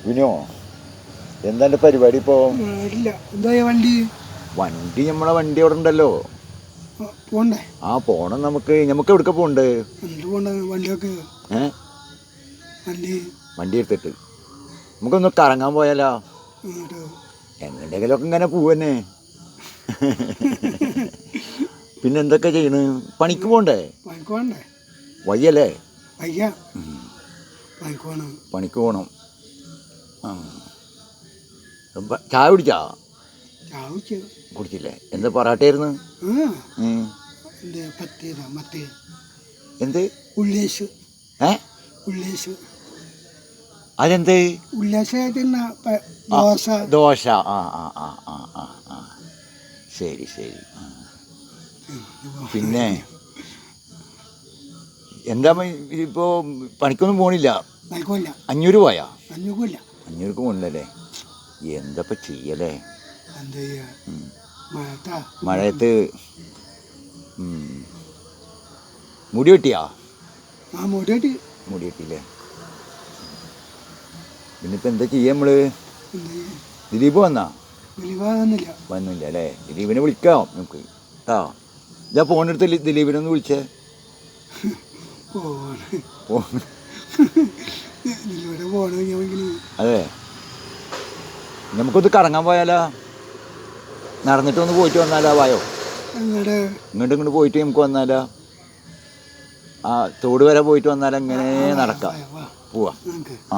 വിനോ, എന്താ എൻ്റെ പരിപാടി ഇപ്പോൾ? ഇല്ല. എന്താ വണ്ടി? വണ്ടി നമ്മളെ വണ്ടി അവിടെ ഉണ്ടല്ലോ. പോണ്ടേ? ആ പോണം. നമുക്ക് എവിടേക്ക് പോകണ്ട്? എന്ത് പോണ്ട? വണ്ടിയൊക്കെ വണ്ടി എടുത്തിട്ട് നമുക്കൊന്ന് കറങ്ങാൻ പോയാലോ? എങ്ങനെയെങ്കിലുമൊക്കെ ഇങ്ങനെ പോവന്നെ. പിന്നെ എന്തൊക്കെ ചെയ്യണ്? പണിക്ക് പോണ്ടേ? വയ്യല്ലേ? പണിക്ക് പോകണം. ആ, ചായ കുടിച്ചാ? കുടിച്ചില്ലേ? എന്താ പൊറാട്ടയായിരുന്നു? എന്ത് ഉള്ളേശ്? അതെന്ത്? ദോശ. ആ ആ ആ ആ ആ ആ ശരി ശരി. പിന്നെ എന്താ ഇപ്പോൾ പണിക്കൊന്നും പോണില്ല? 500 പോയാ? 500 പോകണില്ലല്ലേ? എന്തപ്പോൾ ചെയ്യല്ലേ? മഴയത്ത് മുടി വെട്ടിയാ? മുടി വെട്ടിയില്ലേ? പിന്നിപ്പോൾ എന്താ ചെയ്യാ നമ്മള്? ദിലീപ് വന്നില്ല അല്ലേ? ദിലീപിനെ വിളിക്കാം നമുക്ക് കേട്ടോ. ഞാൻ ഫോണെടുത്ത് ദിലീപിനെ ഒന്ന് വിളിച്ചേ. അതെ, നമുക്കൊന്ന് കറങ്ങാൻ പോയാലോ? നടന്നിട്ടൊന്ന് പോയിട്ട് വന്നാലോ? വായോ, ഇങ്ങോട്ട് പോയിട്ട് നമുക്ക് വന്നാലോ? ആ തോട് വരെ പോയിട്ട് വന്നാലോ? എങ്ങനെ നടക്കാം, പോവാ. ആ